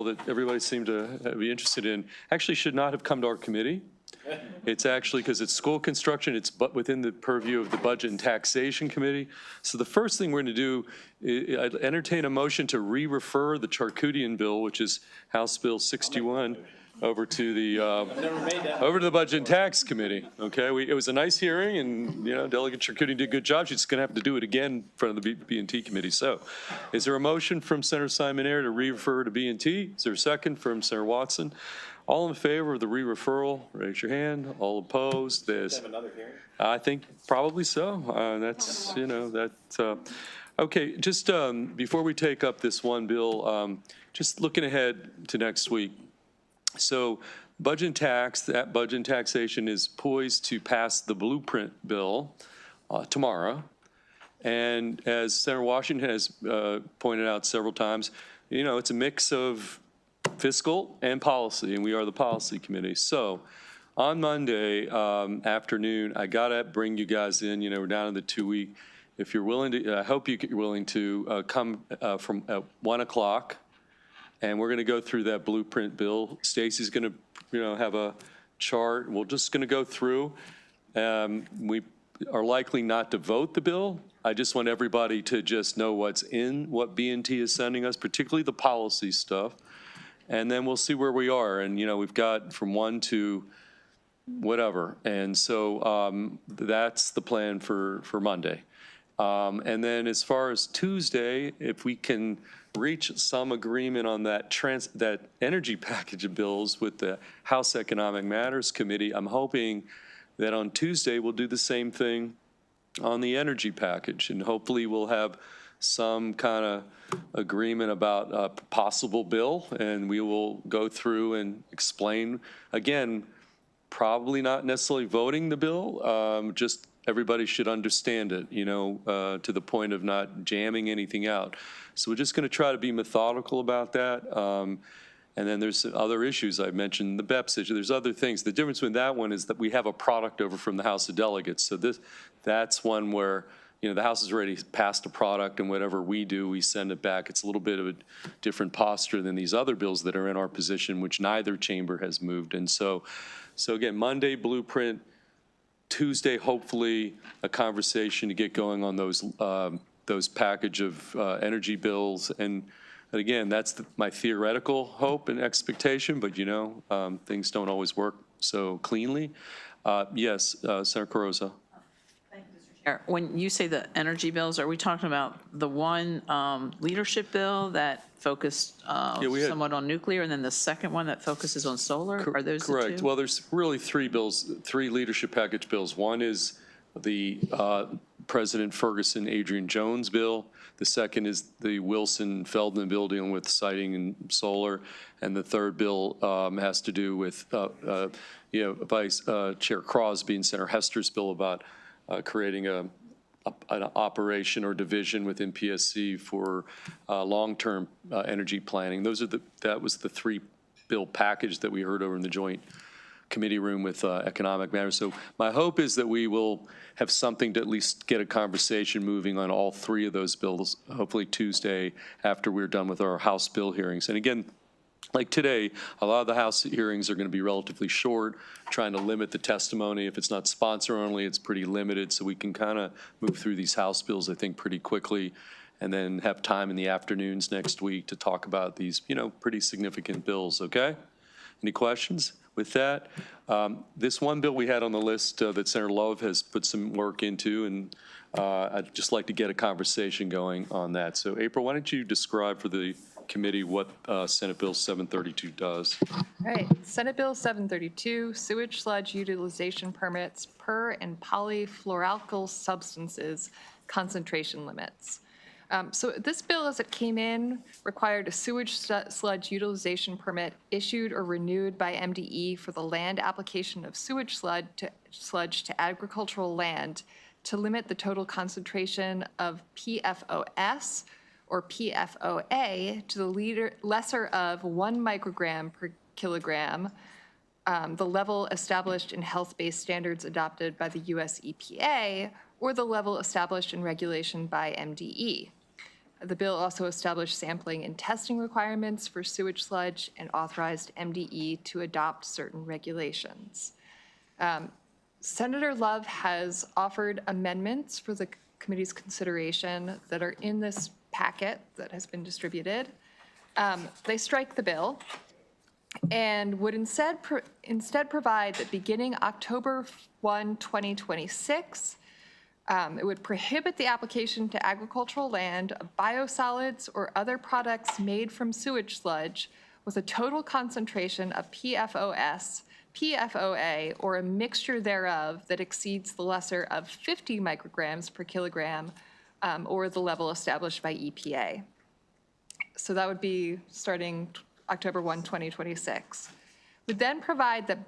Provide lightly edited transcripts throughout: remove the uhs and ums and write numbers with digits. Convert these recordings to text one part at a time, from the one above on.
that everybody seemed to be interested in actually should not have come to our committee. It's actually because it's school construction, it's but within the purview of the Budget and Taxation Committee. So the first thing we're going to do, I'd entertain a motion to re-refer the Charkoudian bill, which is House Bill 61, over to the Budget and Tax Committee. Okay, it was a nice hearing, and Delegate Charkoudian did a good job. She's going to have to do it again in front of the B&T Committee. So, is there a motion from Senator Simon Ayer to re-refer to B&T? Is there a second from Senator Watson? All in favor of the re-referral, raise your hand. All opposed? There's. Have another hearing? I think probably so. That's okay. Just before we take up this one bill, just looking ahead to next week. So budget and taxation is poised to pass the blueprint bill tomorrow. And as Senator Washington has pointed out several times, it's a mix of fiscal and policy, and we are the policy committee. So on Monday afternoon, I got to bring you guys in. We're down in the 2-week. If you're willing to, I hope you're willing to come from 1 o'clock. And we're going to go through that blueprint bill. Stacy's going to, have a chart. We're just going to go through. We are likely not to vote the bill. I just want everybody to just know what's in what B&T is sending us, particularly the policy stuff. And then we'll see where we are. And, we've got from 1 to whatever. And so that's the plan for Monday. And then as far as Tuesday, if we can reach some agreement on that energy package of bills with the House Economic Matters Committee, I'm hoping that on Tuesday we'll do the same thing on the energy package, and hopefully we'll have some kind of agreement about a possible bill, and we will go through and explain, again, probably not necessarily voting the bill, just everybody should understand it, to the point of not jamming anything out. So we're just going to try to be methodical about that. And then there's other issues. I mentioned the BEPS issue. There's other things. The difference with that one is that we have a product over from the House of Delegates. So that's one where, the House has already passed a product, and whatever we do, we send it back. It's a little bit of a different posture than these other bills that are in our position, which neither chamber has moved. And so again, Monday, blueprint. Tuesday, hopefully, a conversation to get going on those package of energy bills. And again, that's my theoretical hope and expectation, but things don't always work so cleanly. Yes, Senator Carrozza. Thank you, Mr. Chair. When you say the energy bills, are we talking about the one leadership bill that focused somewhat on nuclear, and then the second one that focuses on solar? Are those correct? The two? Well, there's really three leadership package bills. One is the President Ferguson, Adrian Jones bill. The second is the Wilson-Feldman bill dealing with siting and solar. And the third bill has to do with Vice Chair Crosby and Senator Hester's bill about creating an operation or division within PSC for long-term energy planning. That was the three-bill package that we heard over in the joint committee room with Economic Matters. So my hope is that we will have something to at least get a conversation moving on all three of those bills, hopefully Tuesday after we're done with our House bill hearings. And again, like today, a lot of the House hearings are going to be relatively short, trying to limit the testimony. If it's not sponsor only, it's pretty limited, so we can kind of move through these House bills, I think, pretty quickly, and then have time in the afternoons next week to talk about these, pretty significant bills, okay? Any questions? With that, this one bill we had on the list that Senator Love has put some work into, and I'd just like to get a conversation going on that. So, April, why don't you describe for the committee what Senate Bill 732 does? All right. Senate Bill 732, sewage sludge utilization permits per and polyfluoroalkyl substances concentration limits. So this bill, as it came in, required a sewage sludge utilization permit issued or renewed by MDE for the land application of sewage sludge to agricultural land to limit the total concentration of PFOS or PFOA to the lesser of 1 microgram per kilogram, the level established in health-based standards adopted by the US EPA, or the level established in regulation by MDE. The bill also established sampling and testing requirements for sewage sludge and authorized MDE to adopt certain regulations. Senator Love has offered amendments for the committee's consideration that are in this packet that has been distributed. They strike the bill and would instead provide that beginning October 1, 2026, it would prohibit the application to agricultural land of biosolids or other products made from sewage sludge with a total concentration of PFOS, PFOA, or a mixture thereof that exceeds the lesser of 50 micrograms per kilogram, or the level established by EPA. So that would be starting October 1, 2026. Would then provide that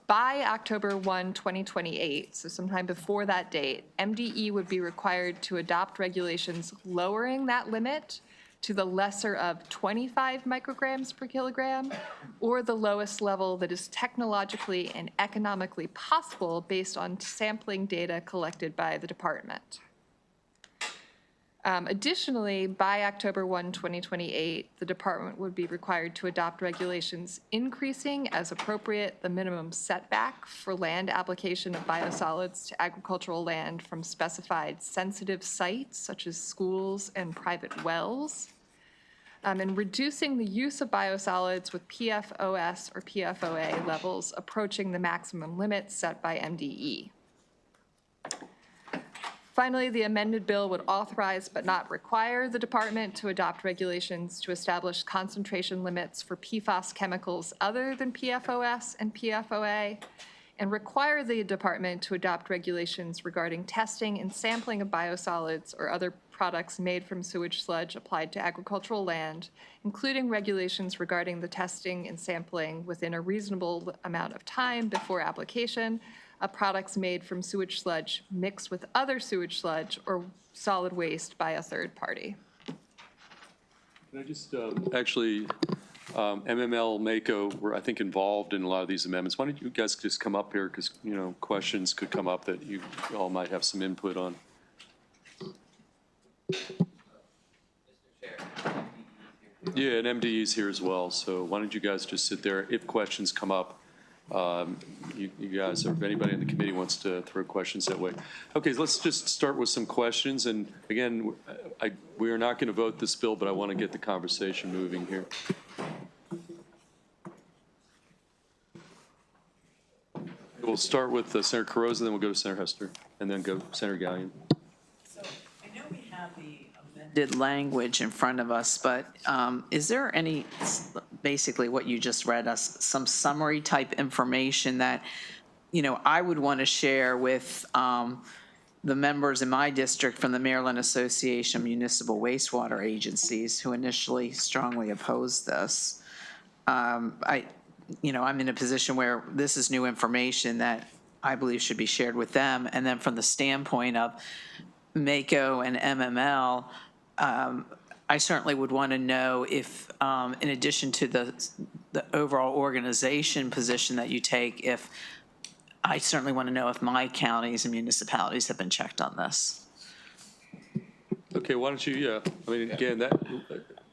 by October 1, 2028, so sometime before that date, MDE would be required to adopt regulations lowering that limit to the lesser of 25 micrograms per kilogram, or the lowest level that is technologically and economically possible based on sampling data collected by the department. Additionally, by October 1, 2028, the department would be required to adopt regulations increasing as appropriate the minimum setback for land application of biosolids to agricultural land from specified sensitive sites such as schools and private wells, and reducing the use of biosolids with PFOS or PFOA levels approaching the maximum limits set by MDE. Finally, the amended bill would authorize but not require the department to adopt regulations to establish concentration limits for PFAS chemicals other than PFOS and PFOA, and require the department to adopt regulations regarding testing and sampling of biosolids or other products made from sewage sludge applied to agricultural land, including regulations regarding the testing and sampling within a reasonable amount of time before application of products made from sewage sludge mixed with other sewage sludge or solid waste by a third party. Can I just, actually, MML, MACO were, I think, involved in a lot of these amendments. Why don't you guys just come up here, because, you know, questions could come up that you all might have some input on. Yeah, and MDE's here as well, so why don't you guys just sit there? If questions come up, you guys, or if anybody in the committee wants to throw questions that way. Okay, let's just start with some questions. And again, we are not going to vote this bill, but I want to get the conversation moving here. We'll start with Senator Carrozza, then we'll go to Senator Hester, and then go Senator Gallion. So I know we have the amended language in front of us, but is there any, basically what you just read us, some summary type information that, you know, I would want to share with the members in my district from the Maryland Association of Municipal Wastewater Agencies who initially strongly opposed this? You know, I'm in a position where this is new information that I believe should be shared with them. And then from the standpoint of MACO and MML, I certainly would want to know if, in addition to the overall organization position that you take, if I certainly want to know if my counties and municipalities have been checked on this. Okay, why don't you, yeah, I mean, again, that,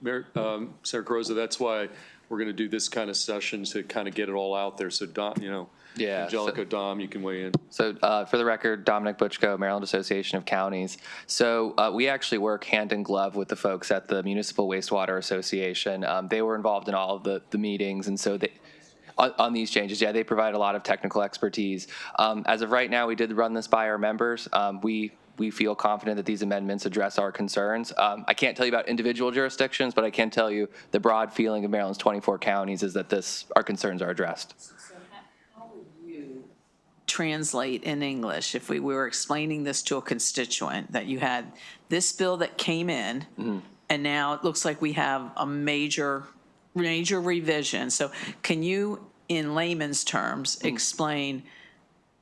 Senator Carrozza, that's why we're going to do this kind of session to kind of get it all out there. So, Dom, you know, yeah, Angelica, Dom, you can weigh in. So for the record, Dominic Butchko, Maryland Association of Counties. So we actually work hand in glove with the folks at the Municipal Wastewater Association. They were involved in all of the meetings, and so they, on these changes, yeah, they provide a lot of technical expertise. As of right now, we did run this by our members. We feel confident that these amendments address our concerns. I can't tell you about individual jurisdictions, but I can tell you the broad feeling of Maryland's 24 counties is that our concerns are addressed. So how would you translate in English if we were explaining this to a constituent, that you had this bill that came in, and now it looks like we have a major revision? So can you, in layman's terms, explain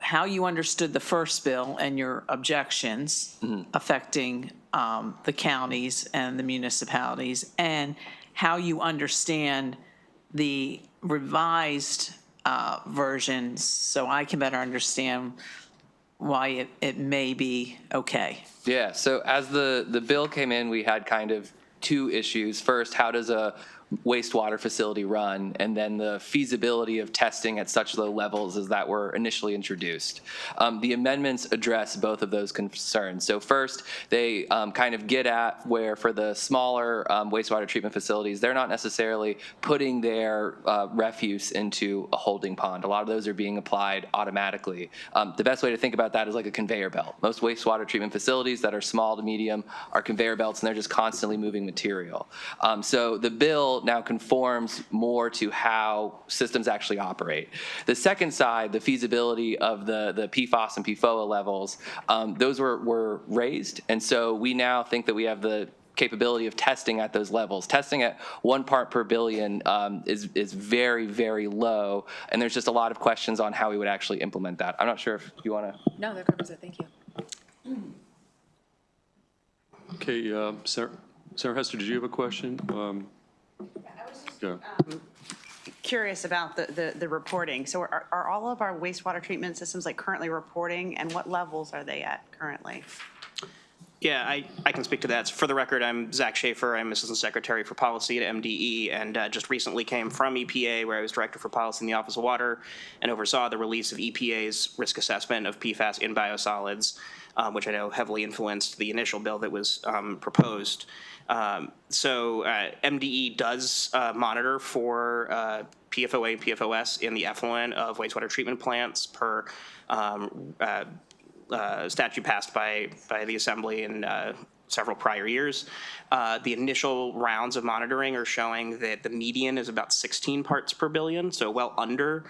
how you understood the first bill and your objections affecting the counties and the municipalities, and how you understand the revised version, so I can better understand why it may be okay? Yeah, so as the bill came in, we had kind of two issues. First, how does a wastewater facility run, and then the feasibility of testing at such low levels as that were initially introduced. The amendments address both of those concerns. So first, they kind of get at where for the smaller wastewater treatment facilities, they're not necessarily putting their refuse into a holding pond. A lot of those are being applied automatically. The best way to think about that is like a conveyor belt. Most wastewater treatment facilities that are small to medium are conveyor belts, and they're just constantly moving material. So the bill now conforms more to how systems actually operate. The second side, the feasibility of the PFAS and PFOA levels, those were raised, and so we now think that we have the capability of testing at those levels. Testing at 1 part per billion is very, very low, and there's just a lot of questions on how we would actually implement that. I'm not sure if you want to. No, that covers it. Thank you. Okay, Sarah Hester, did you have a question? Curious about the reporting. So are all of our wastewater treatment systems like currently reporting, and what levels are they at currently? Yeah, I can speak to that. So for the record, I'm Zach Schaefer. I'm Assistant Secretary for Policy at MDE, and just recently came from EPA, where I was Director for Policy in the Office of Water, and oversaw the release of EPA's risk assessment of PFAS in biosolids, which I know heavily influenced the initial bill that was proposed. So MDE does monitor for PFOA and PFOS in the effluent of wastewater treatment plants per statute passed by the Assembly in several prior years. The initial rounds of monitoring are showing that the median is about 16 parts per billion, so well under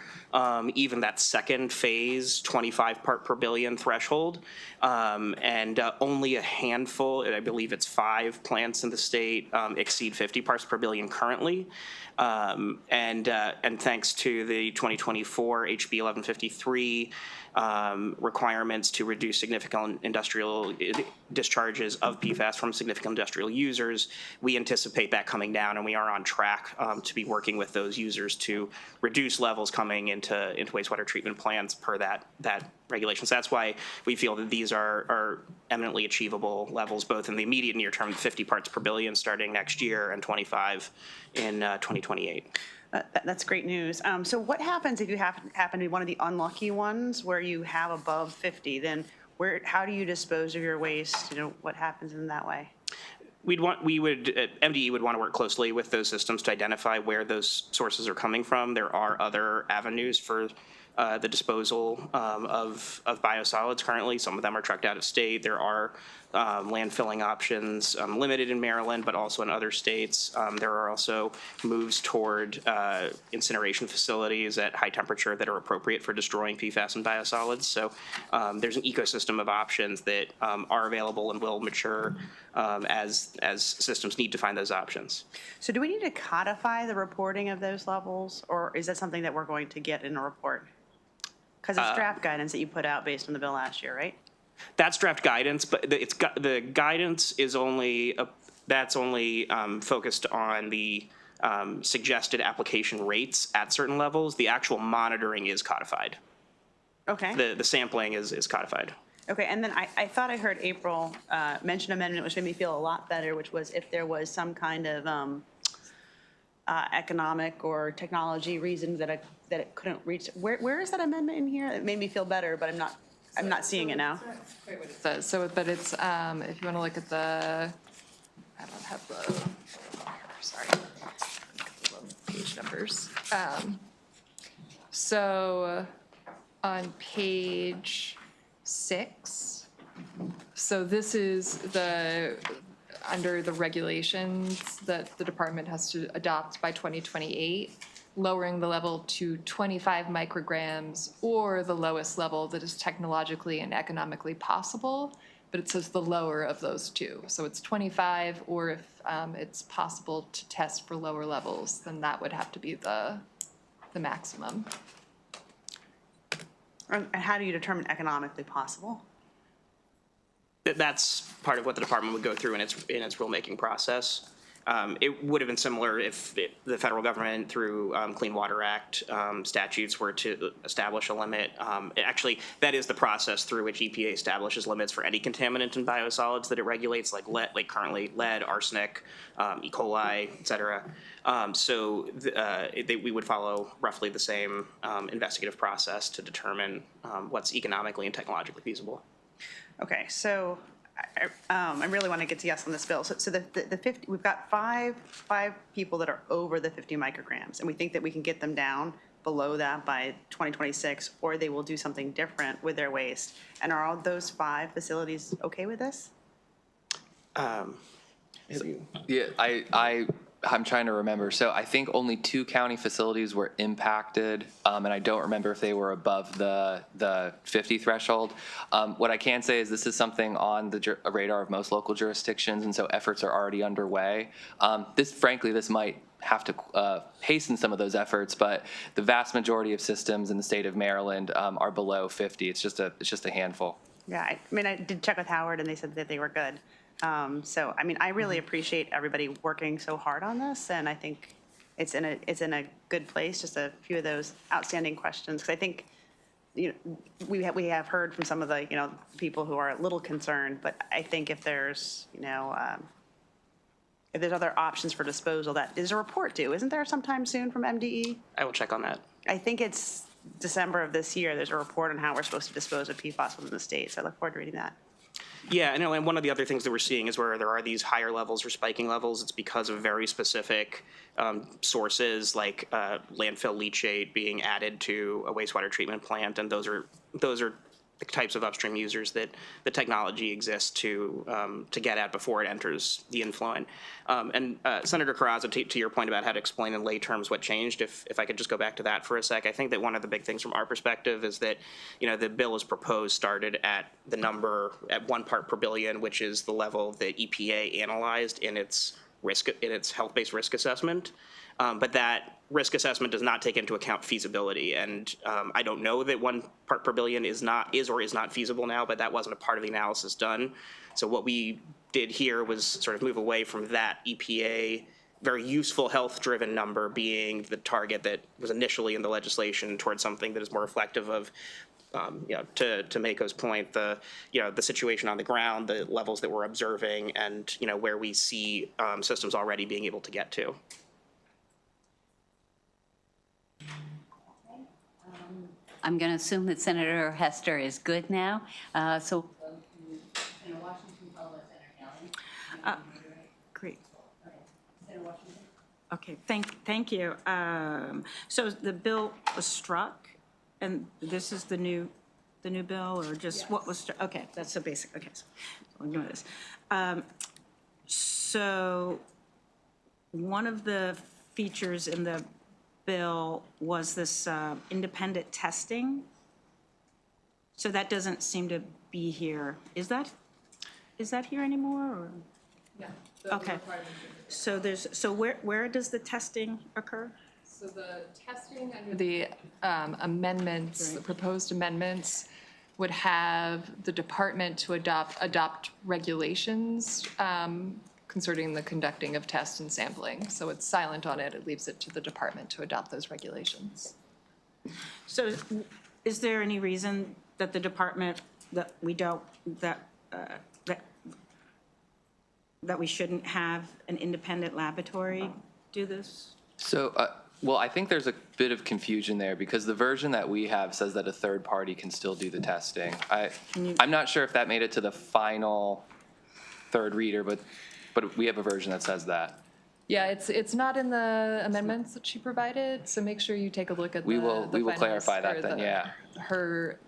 even that second phase 25 part per billion threshold. And only a handful, I believe it's 5 plants in the state, exceed 50 parts per billion currently. And thanks to the 2024 HB 1153 requirements to reduce significant industrial discharges of PFAS from significant industrial users, we anticipate that coming down, and we are on track to be working with those users to reduce levels coming into wastewater treatment plants per that regulation. So that's why we feel that these are eminently achievable levels, both in the immediate near term, 50 parts per billion starting next year, and 25 in 2028. That's great news. So what happens if you happen to be one of the unlucky ones where you have above 50? Then how do you dispose of your waste? What happens in that way? MDE would want to work closely with those systems to identify where those sources are coming from. There are other avenues for the disposal of biosolids currently. Some of them are trucked out of state. There are landfilling options limited in Maryland, but also in other states. There are also moves toward incineration facilities at high temperature that are appropriate for destroying PFAS and biosolids. So there's an ecosystem of options that are available and will mature as systems need to find those options. So do we need to codify the reporting of those levels, or is that something that we're going to get in a report? Because it's draft guidance that you put out based on the bill last year, right? That's draft guidance, but the guidance is only focused on the suggested application rates at certain levels. The actual monitoring is codified. Okay. The sampling is codified. Okay, and then I thought I heard April mention an amendment which made me feel a lot better, which was if there was some kind of economic or technology reason that it couldn't reach. Where is that amendment in here? It made me feel better, but I'm not seeing it now. So, but it's, if you want to look at the, I don't have the, sorry, the page numbers. So on page 6, so this is under the regulations that the department has to adopt by 2028, lowering the level to 25 micrograms or the lowest level that is technologically and economically possible, but it says the lower of those two. So it's 25, or if it's possible to test for lower levels, then that would have to be the maximum. And how do you determine economically possible? That's part of what the department would go through in its rulemaking process. It would have been similar if the federal government, through Clean Water Act statutes, were to establish a limit. Actually, that is the process through which EPA establishes limits for any contaminant in biosolids that it regulates, like currently lead, arsenic, E. coli, et cetera. We would follow roughly the same investigative process to determine what's economically and technologically feasible. Okay, so I really want to get to yes on this bill. So the 50, we've got five people that are over the 50 micrograms, and we think that we can get them down below that by 2026, or they will do something different with their waste. And are all those 5 facilities okay with this? Yeah, I'm trying to remember. So I think only 2 county facilities were impacted, and I don't remember if they were above the 50 threshold. What I can say is this is something on the radar of most local jurisdictions, and so efforts are already underway. Frankly, this might have to hasten some of those efforts, but the vast majority of systems in the state of Maryland are below 50. It's just a handful. Yeah, I mean, I did check with Howard, and they said that they were good. So, I mean, I really appreciate everybody working so hard on this, and I think it's in a good place. Just a few of those outstanding questions, because I think, you know, we have heard from some of the, you know, people who are a little concerned, but I think if there's, you know, if there's other options for disposal, that is a report due, isn't there sometime soon from MDE? I will check on that. I think it's December of this year. There's a report on how we're supposed to dispose of PFAS within the state, so I look forward to reading that. Yeah, I know, and one of the other things that we're seeing is where there are these higher levels or spiking levels, it's because of very specific sources like landfill leachate being added to a wastewater treatment plant, and those are the types of upstream users that the technology exists to get at before it enters the influent. Senator Carrazzo, to your point about how to explain in lay terms what changed, if I could just go back to that for a sec, I think that one of the big things from our perspective is that, you know, the bill as proposed started at the number at 1 part per billion, which is the level that EPA analyzed in its health-based risk assessment. But that risk assessment does not take into account feasibility. And I don't know that 1 part per billion is or is not feasible now, but that wasn't a part of the analysis done. So what we did here was sort of move away from that EPA very useful health-driven number being the target that was initially in the legislation towards something that is more reflective of, you know, to Mako's point, the situation on the ground, the levels that we're observing, and, you know, where we see systems already being able to get to. I'm going to assume that Senator Hester is good now. So, Great. Okay, thank you. So the bill was struck, and this is the new bill, or just what was struck? Okay, that's so basic. Okay, so I'll ignore this. So one of the features in the bill was this independent testing. So that doesn't seem to be here. Is that here anymore? Or? Yeah. Okay. So where does the testing occur? So the testing under the amendments, the proposed amendments, would have the department to adopt regulations concerning the conducting of tests and sampling. So it's silent on it. It leaves it to the department to adopt those regulations. So is there any reason that the department, that we don't, that we shouldn't have an independent laboratory do this? So, well, I think there's a bit of confusion there because the version that we have says that a third party can still do the testing. I'm not sure if that made it to the final third reader, but we have a version that says that. Yeah, it's not in the amendments that she provided, so make sure you take a look at we will clarify that then, yeah. Her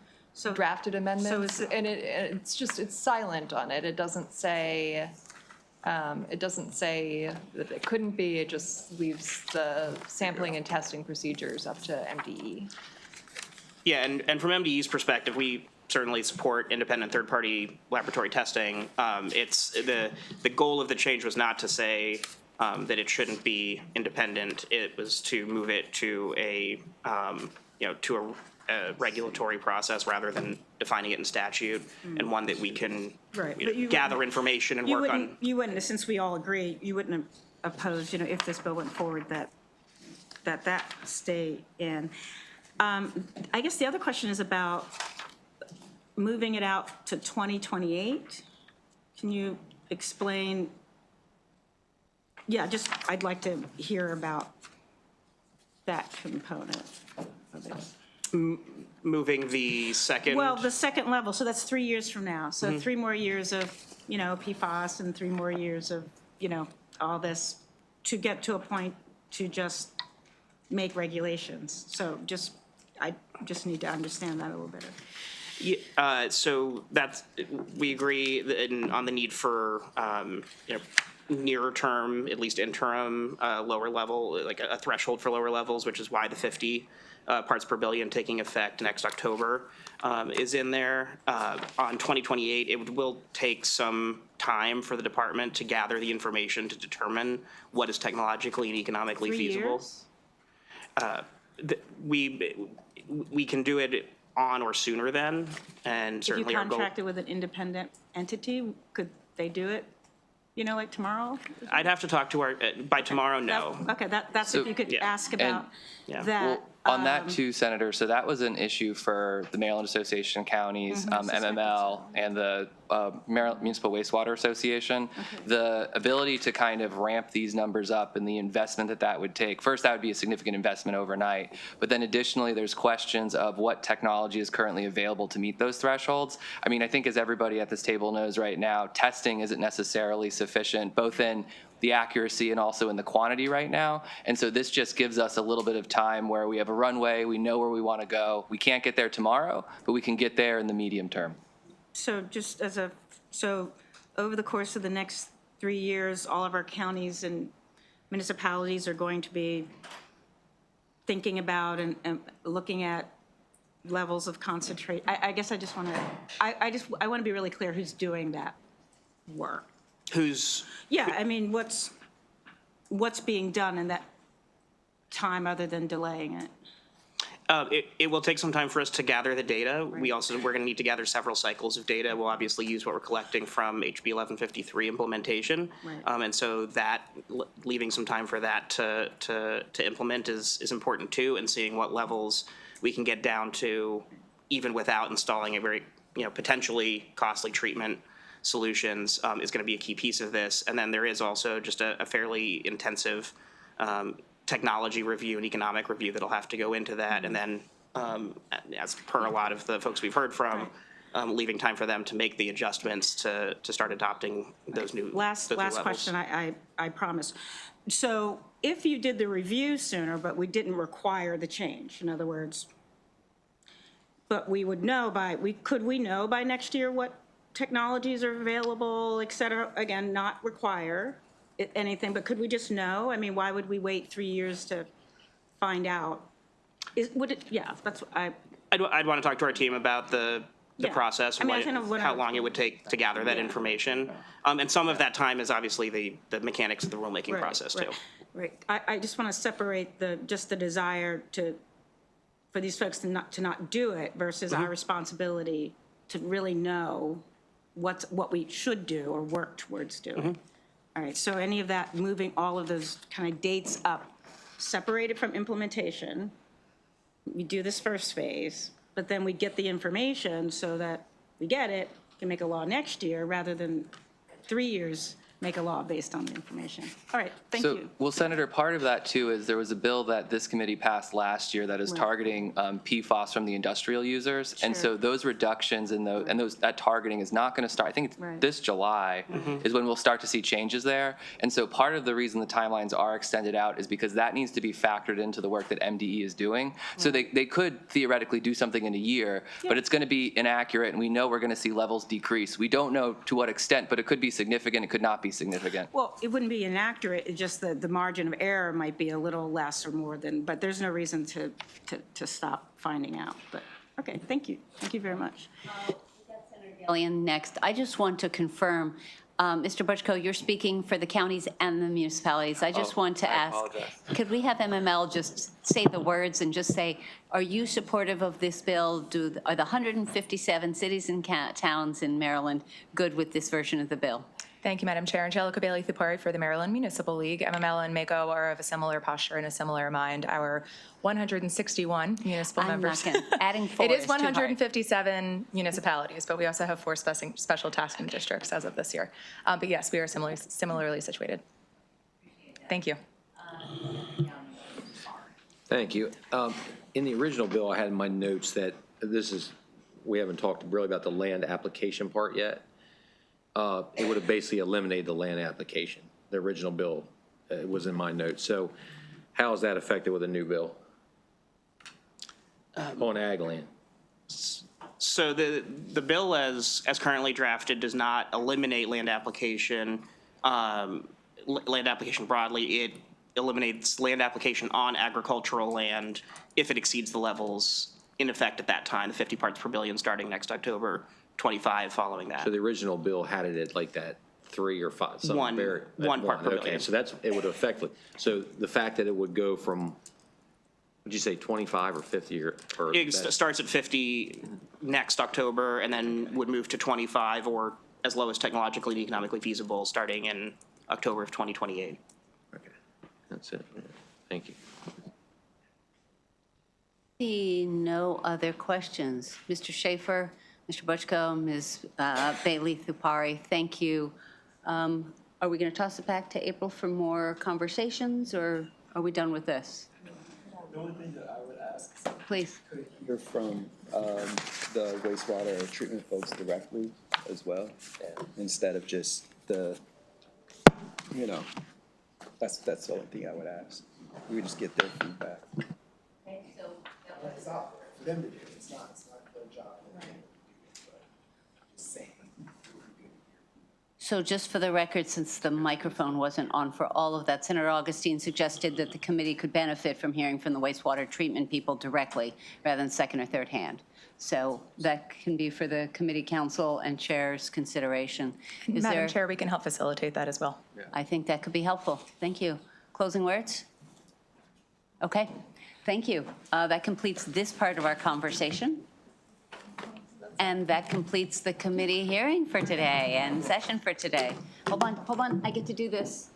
drafted amendments, and it's silent on it. It doesn't say that it couldn't be. It just leaves the sampling and testing procedures up to MDE. Yeah, and from MDE's perspective, we certainly support independent third-party laboratory testing. It's the goal of the change was not to say that it shouldn't be independent. It was to move it to a regulatory process rather than defining it in statute, and one that we can gather information and work on. You wouldn't, since we all agree, you wouldn't opposed, if this bill went forward, that stay in. I guess the other question is about moving it out to 2028. Can you explain? Yeah, I'd like to hear about that component of it. Moving the second. Well, the second level, so that's 3 years from now. So 3 more years of, PFAS and 3 more years of, all this to get to a point to just make regulations. So I just need to understand that a little better. Yeah, so we agree on the need for, nearer term, at least interim, lower level, like a threshold for lower levels, which is why the 50 parts per billion taking effect next October is in there. On 2028, it will take some time for the department to gather the information to determine what is technologically and economically 3 feasible. years? We can do it on or sooner then, and If you certainly our goal. contracted with an independent entity, could they do it, like tomorrow? I'd have to talk to by tomorrow, no. Okay, that's if you could Yeah. ask about Yeah. that. On that too, Senator, so that was an issue for the Maryland Association of Counties, MML, and the Maryland Municipal Wastewater Association. The ability to kind of ramp these numbers up and the investment that would take, first, that would be a significant investment overnight, but then additionally, there's questions of what technology is currently available to meet those thresholds. I mean, I think as everybody at this table knows right now, testing isn't necessarily sufficient, both in the accuracy and also in the quantity right now. And so this just gives us a little bit of time where we have a runway, we know where we want to go. We can't get there tomorrow, but we can get there in the medium term. So so over the course of the next 3 years, all of our counties and municipalities are going to be thinking about and looking at levels of concentrate. I guess I just want to, I want to be really clear who's doing that work. Who's, Yeah, I mean, what's being done in that time other than delaying it? it will take some time for us to gather the data. We're going to need to gather several cycles of data. We'll obviously use what we're collecting from HB 1153 implementation. And so leaving some time for that to implement is important too, and seeing what levels we can get down to even without installing a very, potentially costly treatment solutions is going to be a key piece of this. And then there is also just a fairly intensive technology review and economic review that'll have to go into that. And then, as per a lot of the folks we've heard from, leaving time for them to make the adjustments to start adopting those new Last levels. question, I promise. So if you did the review sooner, but we didn't require the change, in other words, but we would know could we know by next year what technologies are available, et cetera? Again, not require anything, but could we just know? I mean, why would we wait 3 years to find out? Yeah, that's what I'd want to talk to our team about the process, I mean, how long it would take to gather that information. And some of that time is obviously the mechanics of the rulemaking process too. Right. I just want to separate the desire for these folks to not do it versus our responsibility to really know what we should do or work towards doing. All right, so any of that, moving all of those kind of dates up, separated from implementation, we do this first phase, but then we get the information so that we get it, can make a law next year, rather than 3 years make a law based on the information. All right, thank you. Well, Senator, part of that too is there was a bill that this committee passed last year that is targeting PFAS from the industrial users. And so those reductions and that targeting is not going to start, I think it's this July is when we'll start to see changes there. And so part of the reason the timelines are extended out is because that needs to be factored into the work that MDE is doing. So they could theoretically do something in a year, but it's going to be inaccurate, and we know we're going to see levels decrease. We don't know to what extent, but it could be significant, it could not be significant. Well, it wouldn't be inaccurate, it's just that the margin of error might be a little less or more than, but there's no reason to stop finding out. But, okay, thank you. Thank you very much. Gillian, next. I just want to confirm, Mr. Butchko, you're speaking for the counties and the municipalities. I just want to ask, could we have MML just say the words and just say, are you supportive of this bill? Are the 157 cities and towns in Maryland good with this version of the bill? Thank you, Madam Chair. Angelica Bailey-Thupari for the Maryland Municipal League. MML and MACO are of a similar posture and a similar mind. Our 161 municipal members. Adding 4 It is too hard. 157 municipalities, but we also have 4 special tasking districts as of this year. But yes, we are similarly situated. Thank you. Thank you. In the original bill, I had in my notes that we haven't talked really about the land application part yet. It would have basically eliminated the land application. The original bill was in my notes. So how is that affected with a new bill on ag land? So the bill as currently drafted does not eliminate land application broadly. It eliminates land application on agricultural land if it exceeds the levels in effect at that time, the 50 parts per billion starting next October 25 following that. So the original bill had it at like that 3 or 5. One part per Okay, billion. so it would affect, so the fact that it would go from, would you say 25 or 50 or? It starts at 50 next October and then would move to 25 or as low as technologically and economically feasible starting in October of 2028. Okay, that's it. Thank you. See no other questions. Mr. Schaefer, Mr. Butchko, Ms. Bailey-Thupari, thank you. Are we going to toss it back to April for more conversations, or are we done with this? The only thing that I would ask is Please. could hear from the wastewater treatment folks directly as well, instead of just the, that's the only thing I would ask. We would just get their feedback. It's not for them to do, it's not their job. Just saying. So just for the record, since the microphone wasn't on for all of that, Senator Augustine suggested that the committee could benefit from hearing from the wastewater treatment people directly rather than second or third hand. So that can be for the committee council and chair's consideration. Madam Chair, we can help facilitate that as well. I think that could be helpful. Thank you. Closing words? Okay, thank you. That completes this part of our conversation. And that completes the committee hearing for today and session for today. Hold on, I get to do this.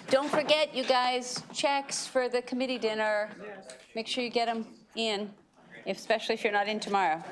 Don't forget, you guys, checks for the committee dinner. Make sure you get them in, especially if you're not in tomorrow.